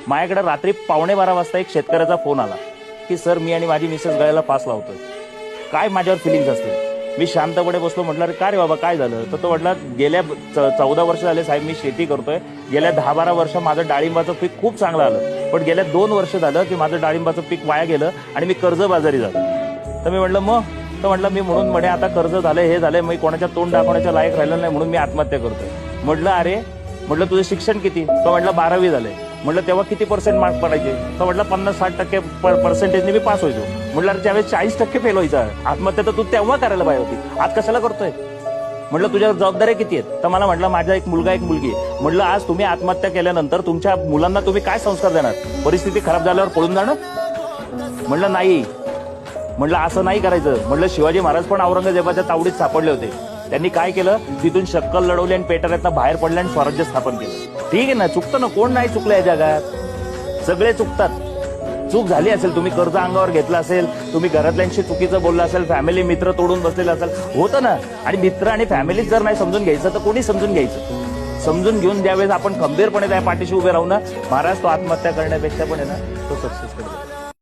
माझ्याकडे रात्री 11:15 वाजता एक शेतकऱ्याचा फोन आला की सर मी आणि माझी मिसेस गळ्याला फास लावतोय. काय माझ्यावर फिलिंग्स असतील. मी शांतपणे बसलो, म्हटलं अरे का रे बाबा काय झालं. तर तो म्हटला गेल्या 14 वर्ष झाले साहेब मी शेती करतोय. गेल्या 10-12 वर्ष माझं डाळिंबाचं पीक खूप चांगलं आलं, पण गेल्या 2 वर्ष झालं की माझं डाळिंबाचं पीक वाया गेलं आणि मी कर्जबाजारी झालो. तर मी म्हटलं मग. तर म्हटलं मी म्हणून म्हणे आता कर्ज झालं हे झालंय, मी कोणाच्या तोंड दाखवण्याच्या लायक राहिलं नाही म्हणून मी आत्महत्या करतोय. म्हटलं अरे म्हटलं तुझं शिक्षण किती. तो म्हटलं 12वी झालंय. म्हटलं तेव्हा किती % मार्क पडायचे. तर म्हटलं 50-60% पर्सेंटेजने मी पास व्हायचो. म्हटलं अरे त्यावेळेस 40% फेल व्हायचा. आत्महत्या तर तू तेव्हा करायला पाहिजे होती, आज कशाला करतोय. म्हटलं तुझ्या जबाबदाऱ्या किती आहेत. तर मला म्हटलं माझा एक मुलगा एक मुलगी आहे. म्हटलं आज तुम्ही आत्महत्या केल्यानंतर तुमच्या मुलांना तुम्ही काय संस्कार देणार. परिस्थिती खराब झाल्यावर पळून जाणं. म्हटलं नाही. म्हटलं असं नाही करायचं. म्हटलं शिवाजी महाराज पण औरंगजेबाच्या तावडीत सापडले होते. त्यांनी काय केलं, तिथून शक्कल लढवली आणि पेटाऱ्यातनं बाहेर पडले आणि स्वराज्य स्थापन केलं. ठीक आहे ना, चुकतं ना, कोण नाही चुकलं या जगात. सगळे चुकतात. चूक झाली असेल, तुम्ही कर्ज अंगावर घेतलं असेल, तुम्ही घरातल्यांशी चुकीचं बोललं असेल, फॅमिली मित्र तोडून बसलेलं असेल, होतं ना. आणि मित्र आणि फॅमिली जर नाही समजून घ्यायचं तर कोणी समजून घ्यायचं. समजून घेऊन ज्यावेळेस आपण खंबीरपणे त्या पाठीशी उभे राहू ना, महाराज तो आत्महत्या करण्यापेक्षा पण आहे ना तो सक्सेस करतो.